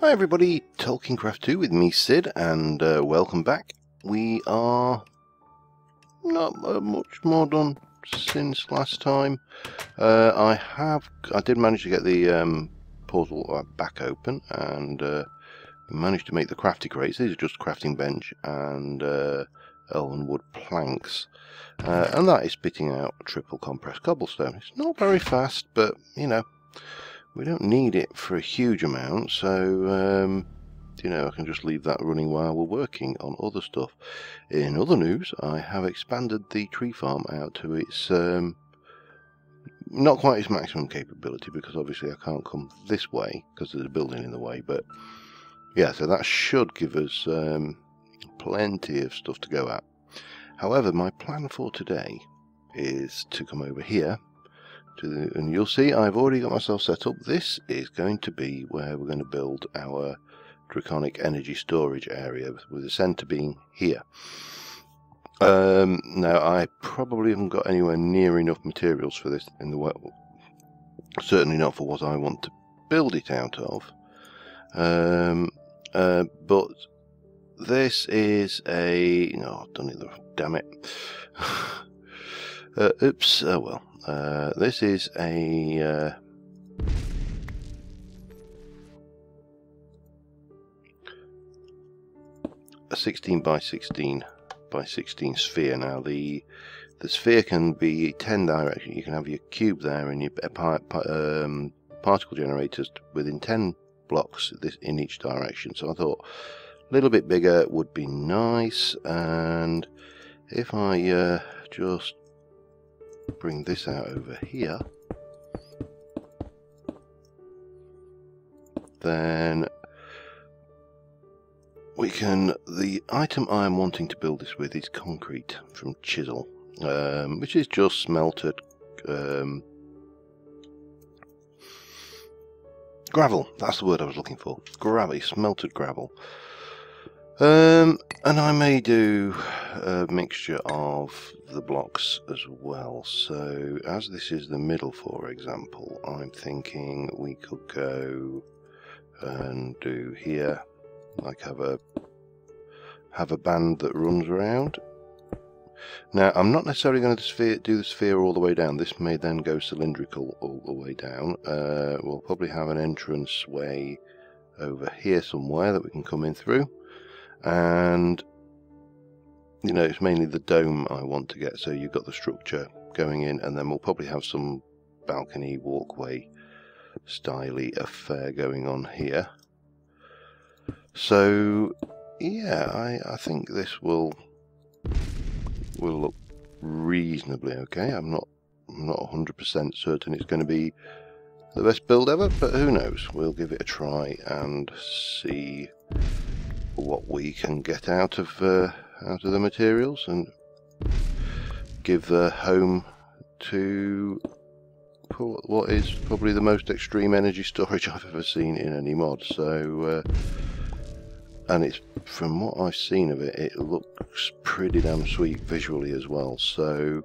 Hi everybody, Tolkien Craft 2 with me, Sid, and welcome back. We are not much more done since last time. I did manage to get the portal back open, and managed to make the crafty crates. These are just crafting bench and elven wood planks, and that is spitting out triple compressed cobblestone. It's not very fast, but you know, we don't need it for a huge amount, so you know, I can just leave that running while we're working on other stuff. In other news, I have expanded the tree farm out to its not quite its maximum capability, because obviously I can't come this way because there's a building in the way, but yeah, so that should give us plenty of stuff to go at. However, my plan for today is to come over here and you'll see I've already got myself set up. This is going to be where we're going to build our Draconic energy storage area, with the centre being here. Now I probably haven't got anywhere near enough materials for this in the world, certainly not for what I want to build it out of. But this is a... no, I've done it, damn it. Oops, oh well. This is a 16 by 16 by 16 sphere. Now the sphere can be 10 directions. You can have your cube there and your particle generators within 10 blocks in each direction. So I thought a little bit bigger would be nice, and if I just bring this out over here, then we can... the item I am wanting to build this with is concrete from chisel, which is just smelted gravel. That's the word I was looking for. Gravel, smelted gravel. And I may do a mixture of the blocks as well. So as this is the middle, for example, I'm thinking we could go and do here, like have a band that runs around. Now I'm not necessarily going to do the sphere all the way down. This may then go cylindrical all the way down. We'll probably have an entrance way over here somewhere that we can come in through. And you know, it's mainly the dome I want to get, so you've got the structure going in, and then we'll probably have some balcony walkway styly affair going on here. So yeah, I think this will look reasonably okay. I'm not 100% certain it's going to be the best build ever, but who knows. We'll give it a try and see what we can get out of the materials, and give the home to what is probably the most extreme energy storage I've ever seen in any mod. So and it's, from what I've seen of it, it looks pretty damn sweet visually as well. So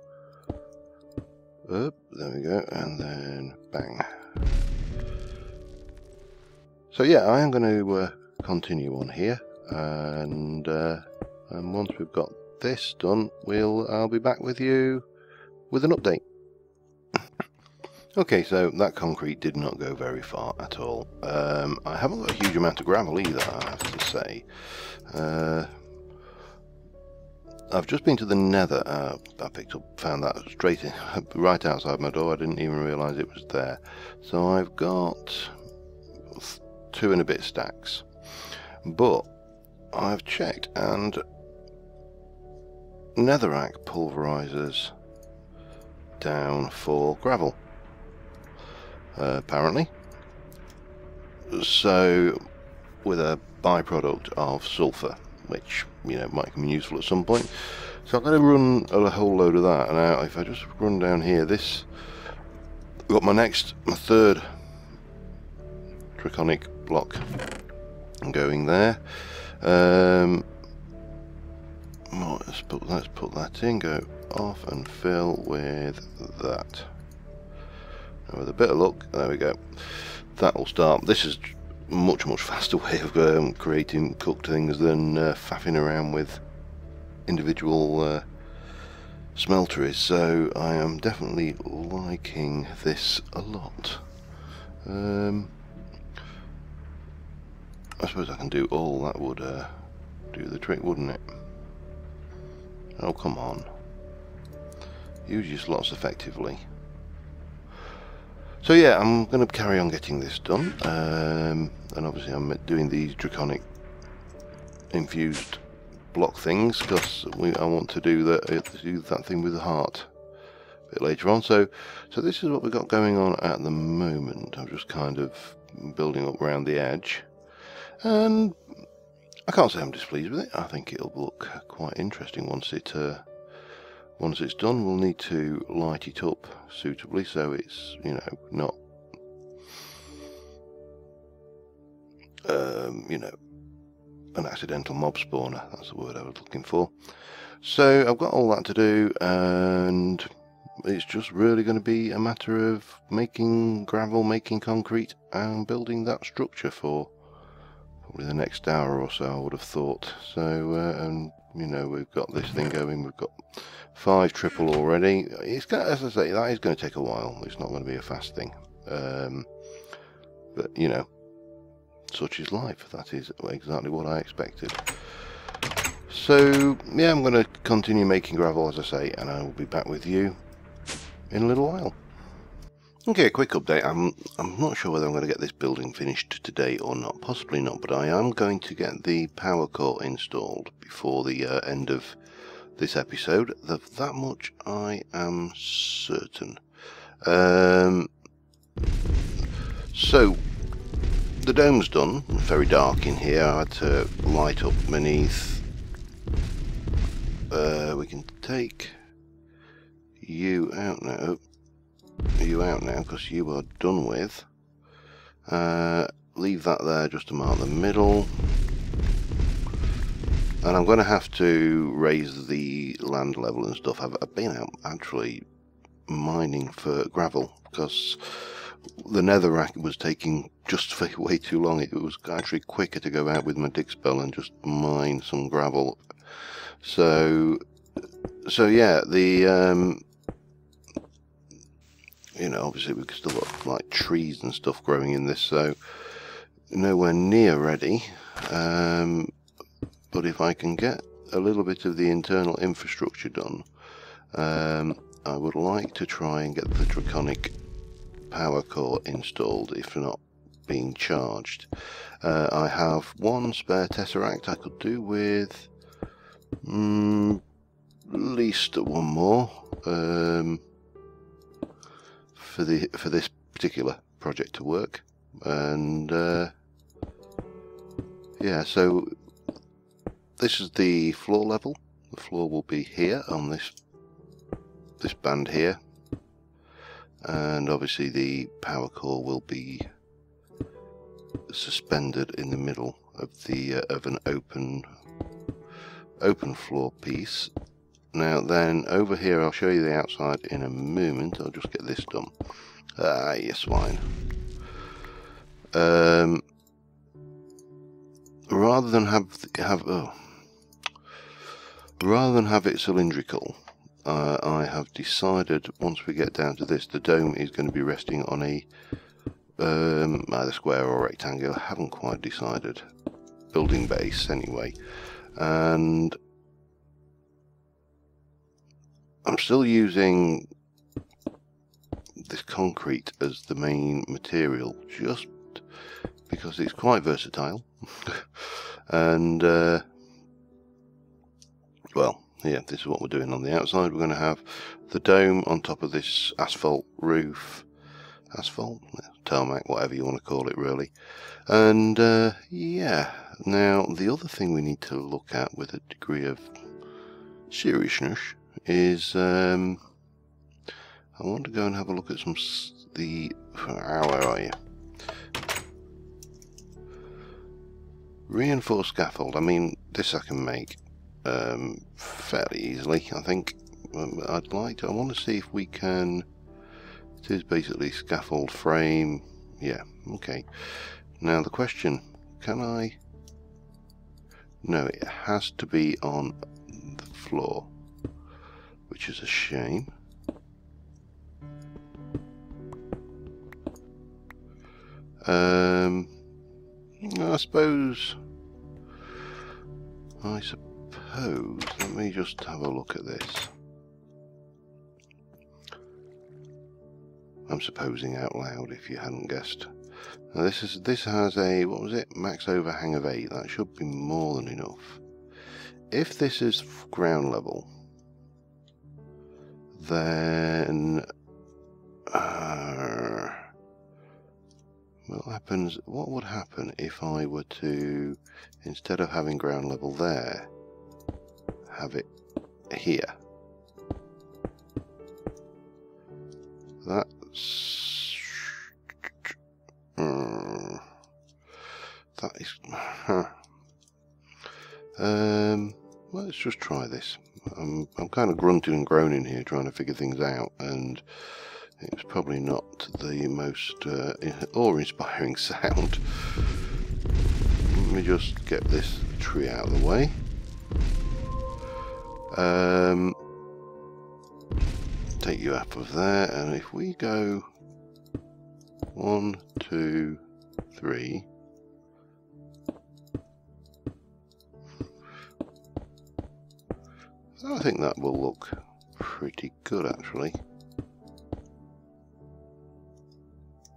there we go, and then bang. So yeah, I am going to continue on here. And once we've got this done, I'll be back with you with an update. Okay, so that concrete did not go very far at all. I haven't got a huge amount of gravel either, I have to say. I've just been to the Nether. Found that straight in, right outside my door. I didn't even realise it was there. So I've got 2 and a bit stacks, but I've checked, and netherrack pulverizers down for gravel, apparently. So with a byproduct of sulfur, which, you know, might come useful at some point. So I'm going to run a whole load of that. And now if I just run down here, this, I've got my third Draconic block going there. Let's put that in, go off and fill with that. And with a bit of luck, there we go. That will start. This is much faster way of creating cooked things than faffing around with individual smelteries. So I am definitely liking this a lot. I suppose I can do all that would do the trick, wouldn't it? Oh, come on. Use your slots effectively. So yeah, I'm going to carry on getting this done, and obviously I'm doing these draconic infused block things because I want to do that thing with the heart a bit later on. So this is what we've got going on at the moment. I'm just kind of building up around the edge, and I can't say I'm displeased with it. I think it'll look quite interesting once it's done. We'll need to light it up suitably so it's, you know, not you know, an accidental mob spawner. That's the word I was looking for. So I've got all that to do, and it's just really going to be a matter of making gravel, making concrete, and building that structure for probably the next hour or so, I would have thought. So and you know, we've got this thing going. We've got 5 triple already. It's got, as I say, that is going to take a while. It's not going to be a fast thing, but you know, such is life. That is exactly what I expected. So yeah, I'm going to continue making gravel, as I say, and I will be back with you in a little while. Okay, a quick update. I'm not sure whether I'm going to get this building finished today or not. Possibly not, but I am going to get the power core installed before the end of this episode. That much I am certain. So the dome's done. It's very dark in here. I had to light up beneath. We can take you out now. You out now because you are done with. Leave that there just to mark the middle. And I'm going to have to raise the land level and stuff. I've been out actually mining for gravel because the netherrack was taking just way too long. It was actually quicker to go out with my dig spell and just mine some gravel. So yeah, the you know, obviously we've still got like trees and stuff growing in this, so nowhere near ready. But if I can get a little bit of the internal infrastructure done, I would like to try and get the Draconic power core installed, if not being charged. I have 1 spare Tesseract. I could do with at least 1 more for this particular project to work. And yeah, so this is the floor level. The floor will be here on this band here, and obviously the power core will be suspended in the middle of the of an open floor piece. Now then, over here I'll show you the outside in a moment. I'll just get this done. You swine. Rather than have it cylindrical, I have decided once we get down to this, the dome is going to be resting on a either square or rectangular. I haven't quite decided. Building base anyway, and I'm still using this concrete as the main material, just because it's quite versatile. And well, yeah, this is what we're doing on the outside. We're going to have the dome on top of this asphalt roof, tarmac, whatever you want to call it really. And yeah, now the other thing we need to look at with a degree of seriousness is I want to go and have a look at where are you? Reinforced scaffold. I mean, this I can make fairly easily, I think. I want to see if we can. It is basically scaffold frame. Yeah, okay. Now the question, can I... No, it has to be on the floor, which is a shame. I suppose, let me just have a look at this. I'm supposing out loud if you hadn't guessed. Now this has a, what was it, max overhang of 8. That should be more than enough. If this is ground level, then what would happen if I were to, instead of having ground level there, have it here? That's that is let's just try this. I'm kind of grunting and groaning here trying to figure things out, and it's probably not the most awe-inspiring sound. Let me just get this tree out of the way. Take you up of there, and if we go 1, 2, 3, I think that will look pretty good actually.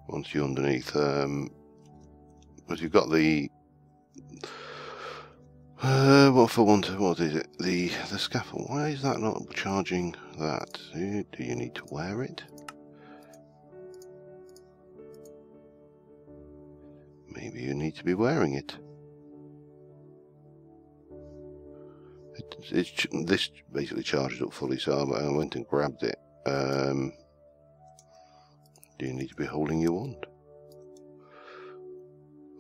Once you're underneath, because you've got the what is it? The scaffold. Why is that not charging that? Do you need to wear it? Maybe you need to be wearing it. This basically charges up fully, so I went and grabbed it. Do you need to be holding your wand?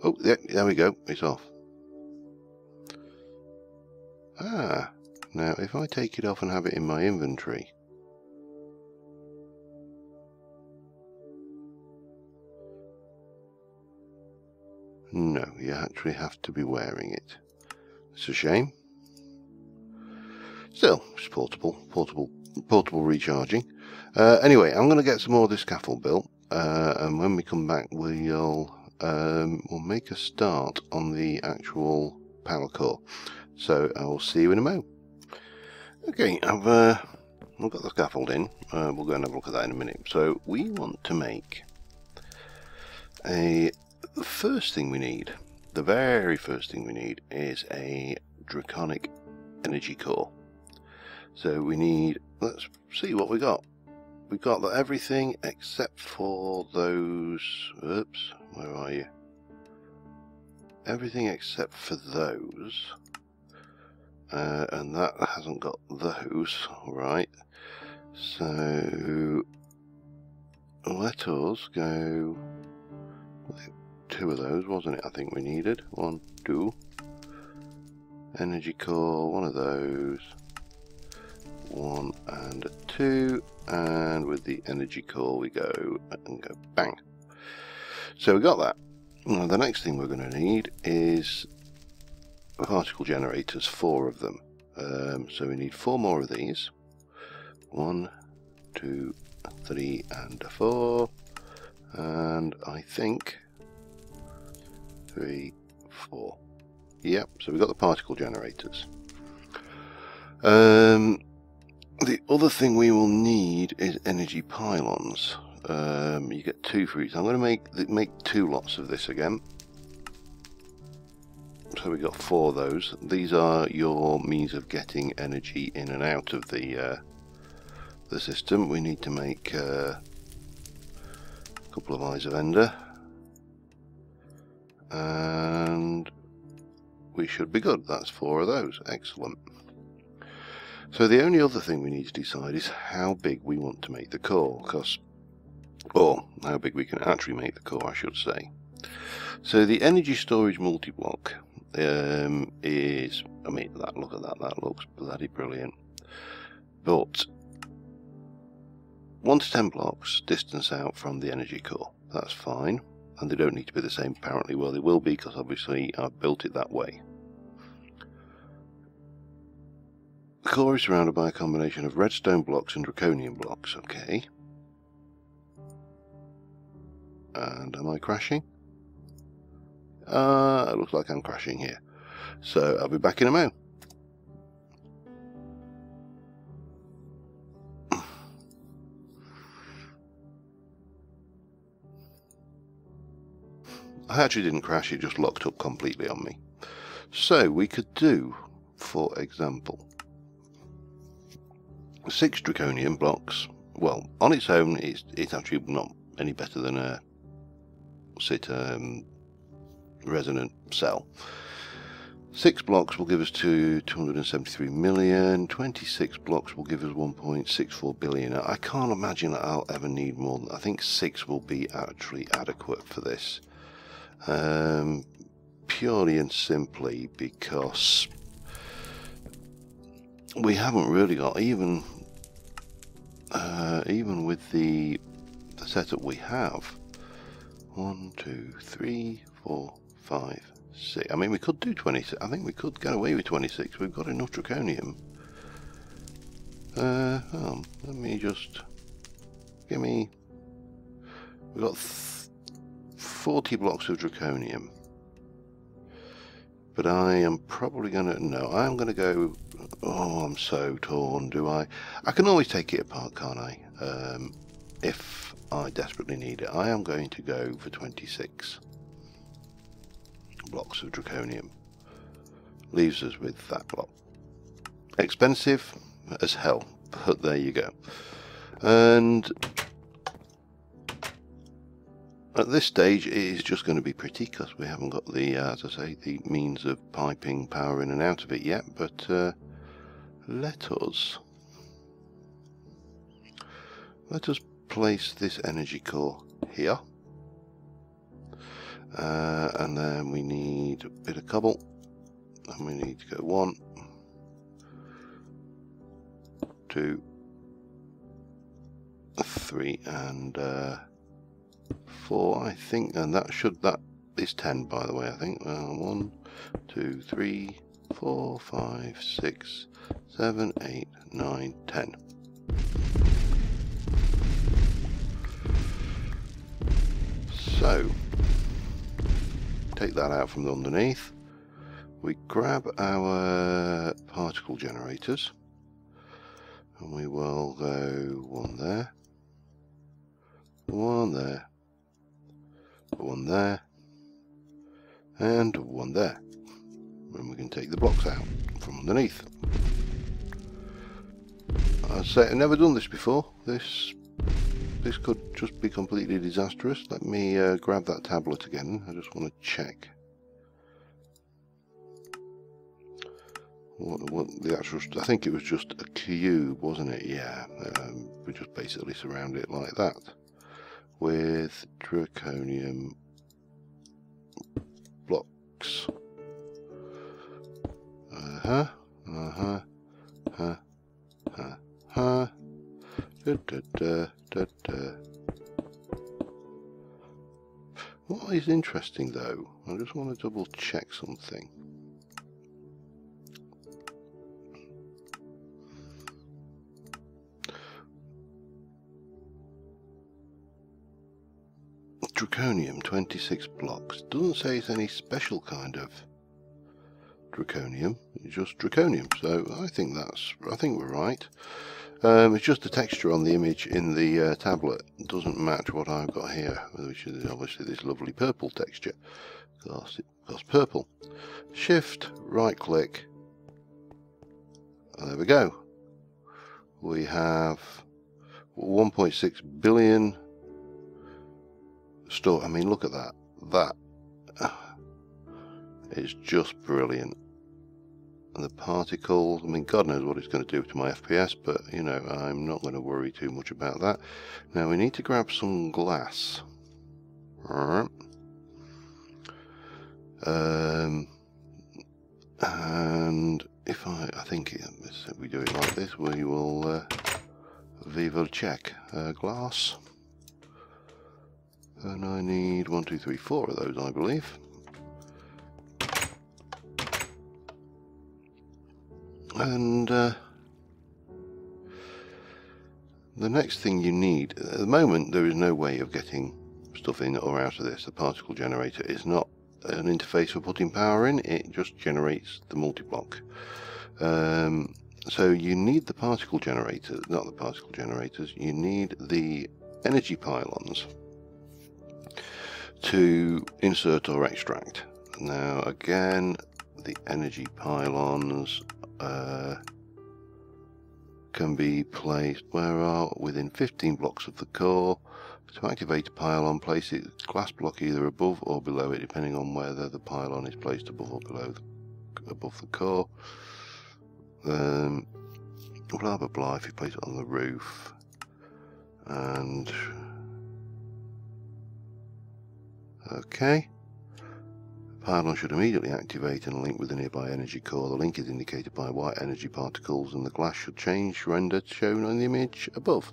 Oh, yeah, there we go. It's off. Now if I take it off and have it in my inventory, no, you actually have to be wearing it. It's a shame. Still, it's portable recharging. Anyway, I'm going to get some more of this scaffold built, and when we come back, we'll make a start on the actual power core. So I will see you in a moment. Okay, I've got the scaffold in. We'll go and have a look at that in a minute. So we want to make the first thing we need. The very first thing we need is a Draconic energy core. So we need, let's see what we got. We've got everything except for those, oops, where are you? Everything except for those. And that hasn't got those, right? So let us go, 2 of those, wasn't it? I think we needed 1, 2. Energy core, 1 of those, 1 and 2, and with the energy core we go and go bang. So we got that. Now the next thing we're going to need is particle generators, 4 of them. So we need 4 more of these. 1, 2, 3 and 4, and I think 3, 4. Yep, so we've got the particle generators. The other thing we will need is energy pylons. You get 2 for each. I'm going to make 2 lots of this again. So we got 4 of those. These are your means of getting energy in and out of the system. We need to make a couple of eyes of ender, and we should be good. That's 4 of those. Excellent. So the only other thing we need to decide is how big we want to make the core, or how big we can actually make the core, I should say. So the energy storage multi-block is, I mean, look at that, that looks bloody brilliant. But 1 to 10 blocks distance out from the energy core, that's fine. and they don't need to be the same apparently. Well, they will be, because obviously I've built it that way. The core is surrounded by a combination of redstone blocks and draconium blocks. Okay. And am I crashing? It looks like I'm crashing here. So I'll be back in a mo. I actually didn't crash, it just locked up completely on me. So we could do, for example, 6 draconium blocks. Well, on its own, it's actually not any better than a resonant cell. 6 blocks will give us 273 million. 26 blocks will give us 1.64 billion. I can't imagine that I'll ever need more than, I think 6 will be actually adequate for this. Purely and simply because we haven't really got, even with the setup we have, 1, 2, 3, 4, 5, 6. I mean, we could do 26. I think we could get away with 26. We've got enough draconium. Let me just give me. We've got 40 blocks of draconium. But I am probably going to... No, I'm going to go... Oh, I'm so torn. Do I... I can always take it apart, can't I? If I desperately need it. I am going to go for 26 blocks of draconium. Leaves us with that block. Expensive as hell, but there you go. And... at this stage it is just going to be pretty, because we haven't got the, as I say, the means of piping power in and out of it yet, but let us place this energy core here, and then we need a bit of cobble, and we need to go 1, 2, 3 and 4, I think, and that is 10, by the way. I think 1, 2, 3, 4, 5, 6, 7, 8, 9, 10. So take that out from underneath. We grab our particle generators, and we will go 1 there, 1 there, 1 there, and 1 there. And we can take the blocks out from underneath. I say I've never done this before. This could just be completely disastrous. Let me grab that tablet again. I just want to check what the actual. I think it was just a cube, wasn't it? Yeah. We just basically surround it like that with draconium blocks. What is interesting though, I just want to double check something. Draconium, 26 blocks. Doesn't say it's any special kind of draconium. It's just draconium. So I think we're right. It's just the texture on the image in the tablet doesn't match what I've got here, which is obviously this lovely purple texture. Because purple. Shift, right click. There we go. We have 1.6 billion. I mean, look at that. That is just brilliant. And the particles, I mean, God knows what it's going to do to my FPS, but, you know, I'm not going to worry too much about that. Now, we need to grab some glass. Alright. And if I think if we do it like this, we will Vivo check glass. And I need 1, 2, 3, 4 of those, I believe. And the next thing you need, at the moment there is no way of getting stuff in or out of this. The particle generator is not an interface for putting power in, it just generates the multi-block. So you need the particle generator, not the particle generators, you need the energy pylons to insert or extract. Now again, the energy pylons can be placed within 15 blocks of the core. To activate a pylon, place its glass block either above or below it, depending on whether the pylon is placed above or below above the core. Blah blah blah. If you place it on the roof, and okay. Pylon should immediately activate and link with the nearby energy core. The link is indicated by white energy particles, and the glass should change rendered shown on the image above.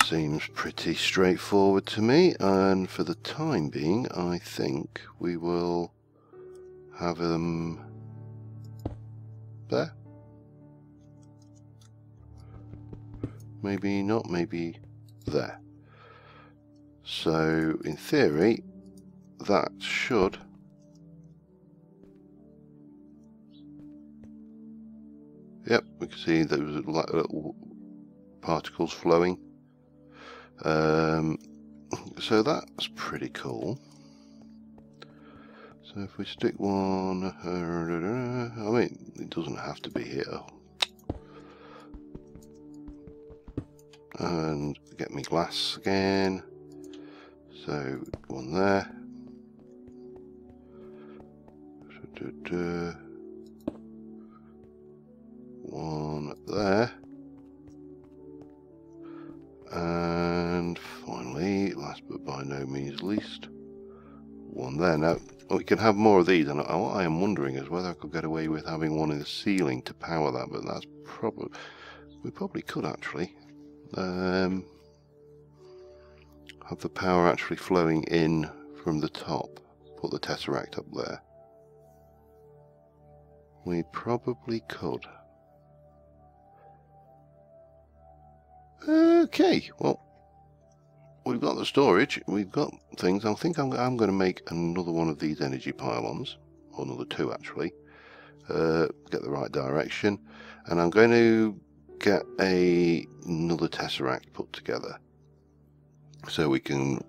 Seems pretty straightforward to me, and for the time being I think we will have them there. Maybe not, maybe there. So in theory that should we can see those little particles flowing. So that's pretty cool. So if we stick one, I mean it doesn't have to be here, and get me glass again, so one there, one there, and finally, last but by no means least, one there. Now we can have more of these, and what I am wondering is whether I could get away with having one in the ceiling to power that, but that's we probably could actually have the power actually flowing in from the top. Put the tesseract up there. We probably could. Okay, well, we've got the storage, we've got things. I think I'm going to make another one of these energy pylons, or another two actually, get the right direction, and I'm going to get another tesseract put together so we can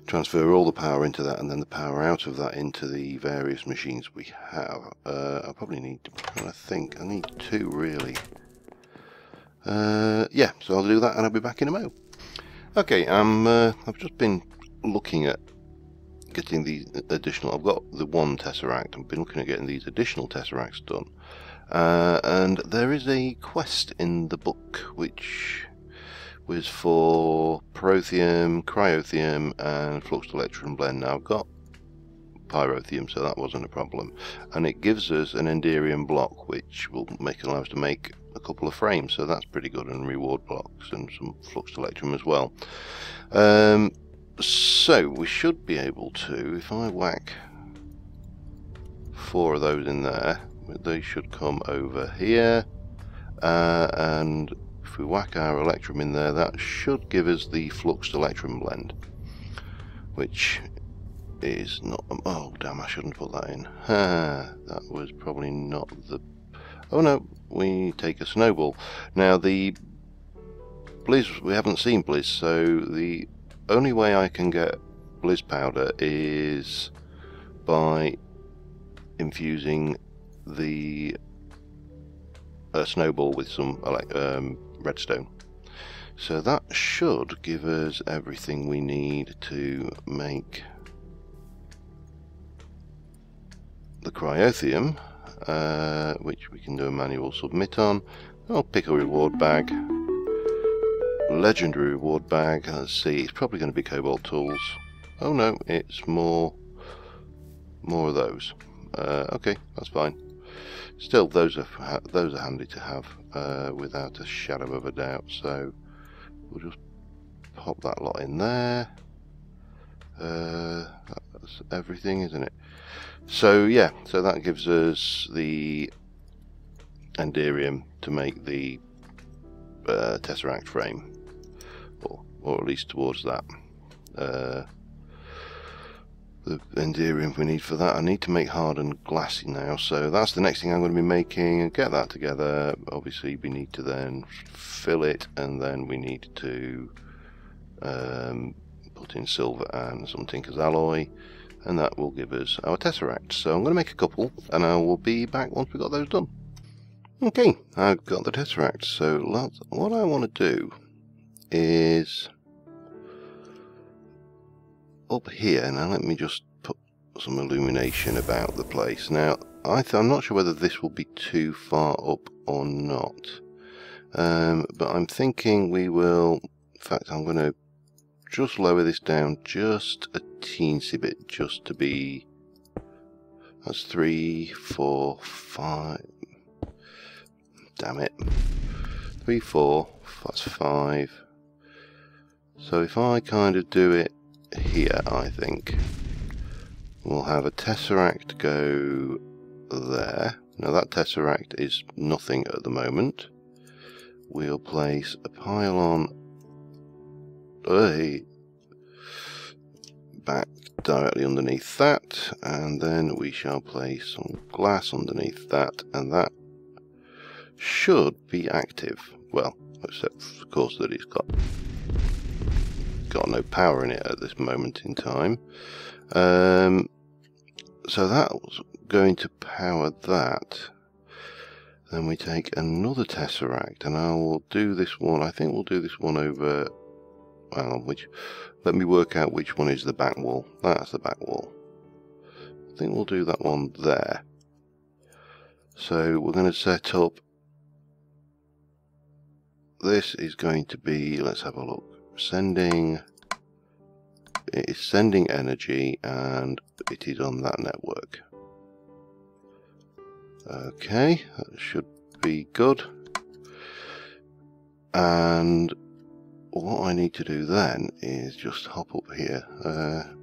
transfer all the power into that, and then the power out of that into the various machines we have. I probably need to, I think I need two really. Yeah, so I'll do that and I'll be back in a mo. Okay, I've just been looking at getting these additional. I've got the one tesseract. I've been looking at getting these additional tesseracts done, and there is a quest in the book which was for Pyrotheum, Cryotheum, and Fluxed Electron Blend. Now I've got Pyrotheum, so that wasn't a problem, and it gives us an Enderium block which will allow us to make a couple of frames, so that's pretty good, and reward blocks and some Fluxed Electrum as well. So we should be able to, if I whack 4 of those in there, they should come over here, and if we whack our Electrum in there, that should give us the Fluxed Electrum Blend, which is not, oh damn, I shouldn't put that in. That was probably not the, oh no, we take a snowball. Now the Blizz, we haven't seen Blizz, so the only way I can get Blizz powder is by infusing the snowball with some redstone. So that should give us everything we need to make the Cryotheum, which we can do a manual submit on. I'll pick a reward bag, legendary reward bag. Let's see, it's probably going to be Cobalt Tools. Oh no, it's more of those. Okay, that's fine. Still, those are handy to have without a shadow of a doubt. So we'll just pop that lot in there. That's everything, isn't it? So yeah, so that gives us the Enderium to make the Tesseract frame, or at least towards that. The Enderium we need for that. I need to make hardened glassy now, so that's the next thing I'm going to be making, and get that together. Obviously we need to then fill it, and then we need to put in silver and some Tinker's Alloy, and that will give us our Tesseract. So I'm going to make a couple, and I will be back once we've got those done. Okay, I've got the Tesseract, so what I want to do is up here. Now let me just put some illumination about the place. Now I'm not sure whether this will be too far up or not, but I'm thinking we will. In fact, I'm going to just lower this down just a teensy bit, just to be. That's 3, 4, 5. Damn it. 3, 4. That's 5. So if I kind of do it here, I think we'll have a Tesseract go there. Now that Tesseract is nothing at the moment. We'll place a pylon back directly underneath that, and then we shall place some glass underneath that, and that should be active. Well, except of course that it's got no power in it at this moment in time. So that's going to power that. Then we take another Tesseract, and I will do this one. I think we'll do this one over. Well, let me work out which one is the back wall. That's the back wall. I think we'll do that one there. So we're going to set up. This is going to be. Let's have a look. It is sending energy, and it is on that network. Okay, that should be good. And what I need to do then is just hop up here.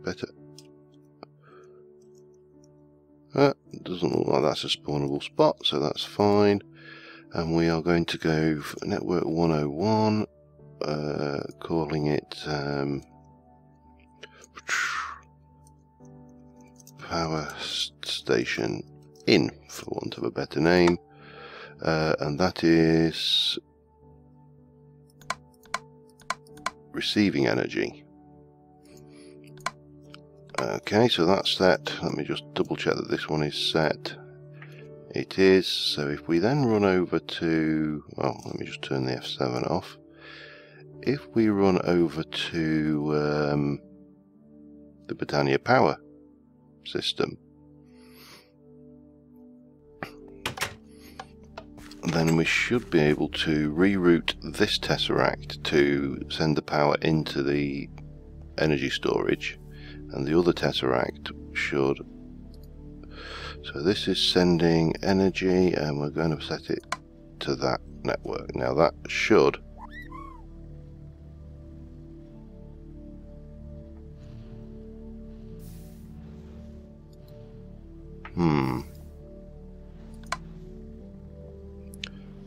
Better. Doesn't look like that's a spawnable spot, so that's fine. And we are going to go for network 101. Calling it power station in, for want of a better name, and that is receiving energy. Okay, so that's set. Let me just double check that this one is set. It is. So if we then run over to, well, let me just turn the F7 off. If we run over to the Britannia power system, then we should be able to reroute this Tesseract to send the power into the energy storage, and the other Tesseract should. So this is sending energy, and we're going to set it to that network. Now that should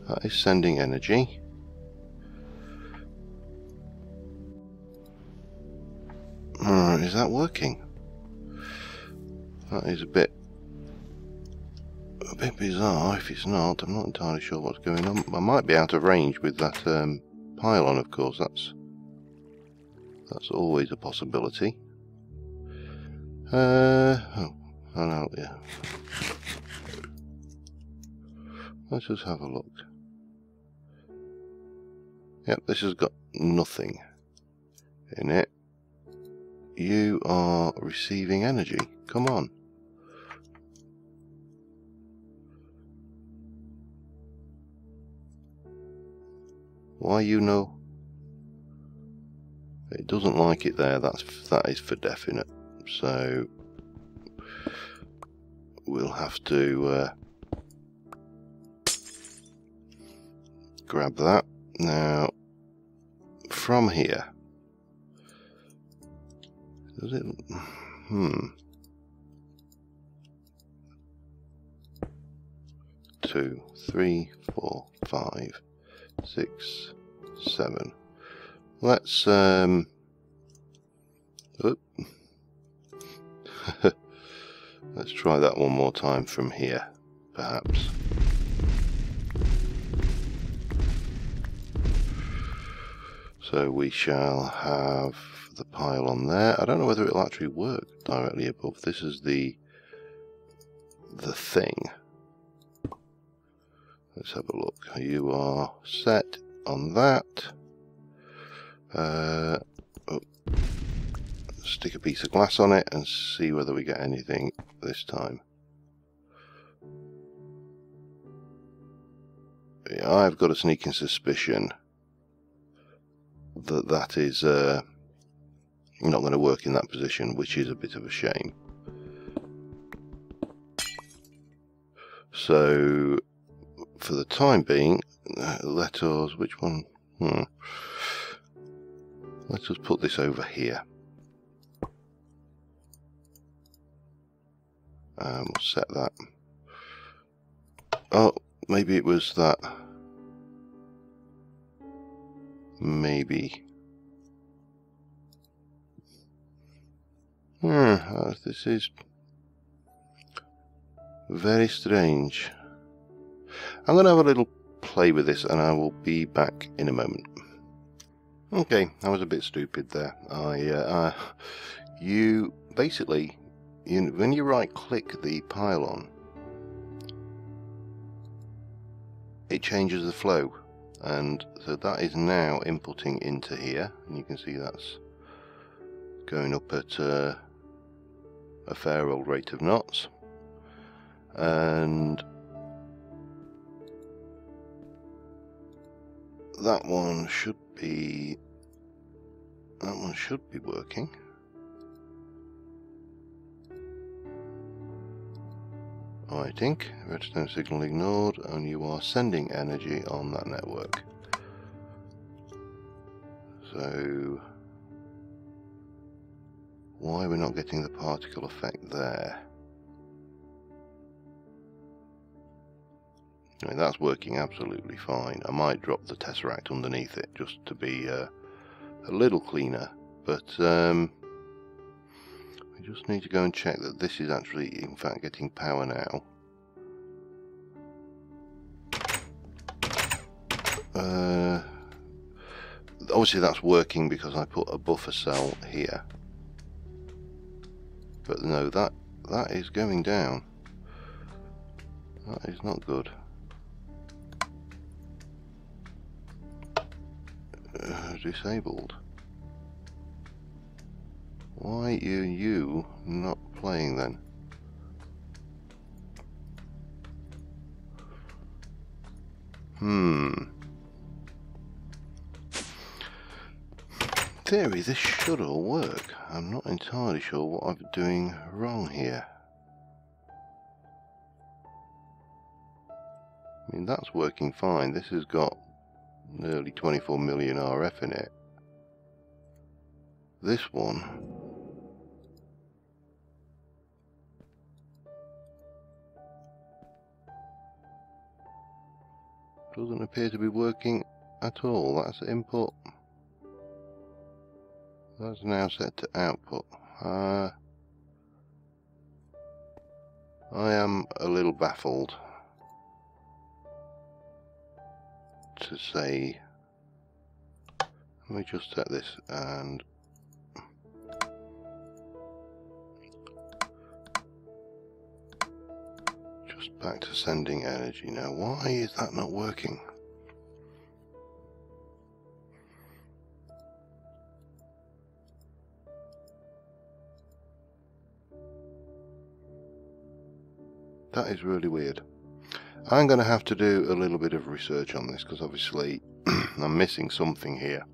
that is sending energy. Alright, is that working? That is a bit bizarre. If it's not, I'm not entirely sure what's going on. I might be out of range with that pylon, of course. That's always a possibility. Oh no, yeah. Let's just have a look. Yep, this has got nothing in it. You are receiving energy. Come on. Why you know? It doesn't like it there. That is for definite. So we'll have to grab that. Now from here Does it? 2, 3, 4, 5, 6, 7. Let's oop. Let's try that one more time from here, perhaps. So we shall have the pile on there. I don't know whether it'll actually work directly above. This is the thing. Let's have a look. You are set on that. Stick a piece of glass on it and see whether we get anything this time. Yeah, I've got a sneaking suspicion that that is not going to work in that position, which is a bit of a shame. So for the time being, let us, which one? Let us put this over here. We'll set that. Oh, maybe it was that. Maybe. This is very strange. I'm going to have a little play with this and I will be back in a moment. Okay, I was a bit stupid there. You basically, when you right click the pylon, it changes the flow, and so that is now inputting into here, and you can see that's going up at a fair old rate of knots, and that one should be working. I think redstone signal ignored, and you are sending energy on that network. So why we're not getting the particle effect there? I mean, that's working absolutely fine. I might drop the tesseract underneath it just to be a little cleaner, but we just need to go and check that this is actually in fact getting power now. Obviously that's working because I put a buffer cell here, but no, that is going down. That is not good. Disabled. Why are you not playing then? In theory, this should all work. I'm not entirely sure what I'm doing wrong here. I mean, that's working fine. This has got nearly 24 million RF in it. This one doesn't appear to be working at all. That's input. That's now set to output. I am a little baffled, to say. Let me just set this and just back to sending energy now. Why is that not working? That is really weird. I'm going to have to do a little bit of research on this because obviously I'm missing something here.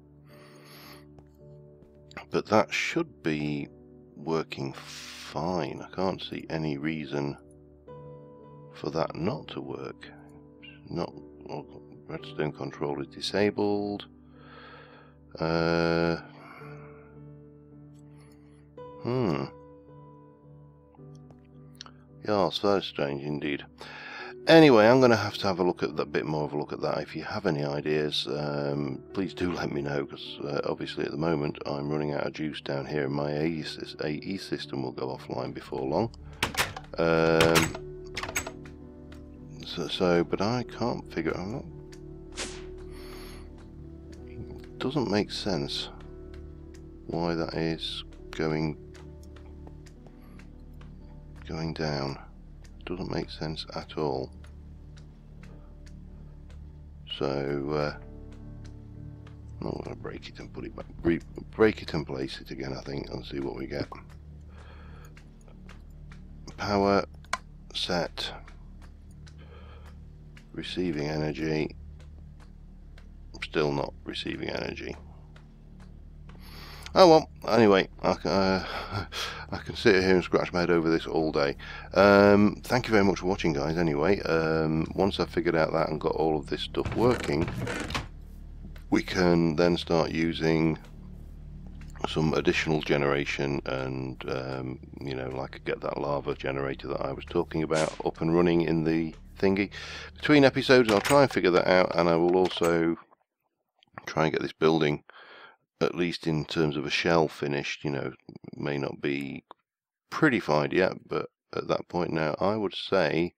But that should be working fine. I can't see any reason for that not to work. Not redstone control is disabled. Yeah, so strange indeed. Anyway, I'm going to have a look at that, bit more of a look at that. If you have any ideas, please do let me know, because obviously at the moment I'm running out of juice down here, and my AE system will go offline before long. But I can't figure out. It doesn't make sense why that is going down. Doesn't make sense at all. So I'm not going to break it and put it back. Break it and place it again, I think, and see what we get. Power set. Receiving energy. Still not receiving energy. Oh well, anyway, I can sit here and scratch my head over this all day. Thank you very much for watching, guys, anyway. Once I've figured out that and got all of this stuff working, we can then start using some additional generation and, you know, like get that lava generator that I was talking about up and running in the thingy. Between episodes, I'll try and figure that out, and I will also try and get this building, at least in terms of a shell, finished. You know, may not be prettified yet, but at that point now, I would say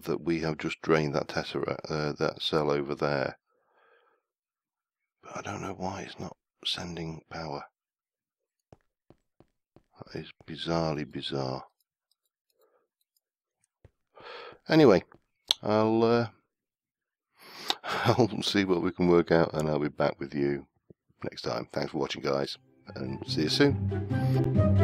that we have just drained that tesseract, that cell over there. But I don't know why it's not sending power. That is bizarrely bizarre. Anyway, I'll see what we can work out, and I'll be back with you next time. Thanks for watching, guys, and see you soon.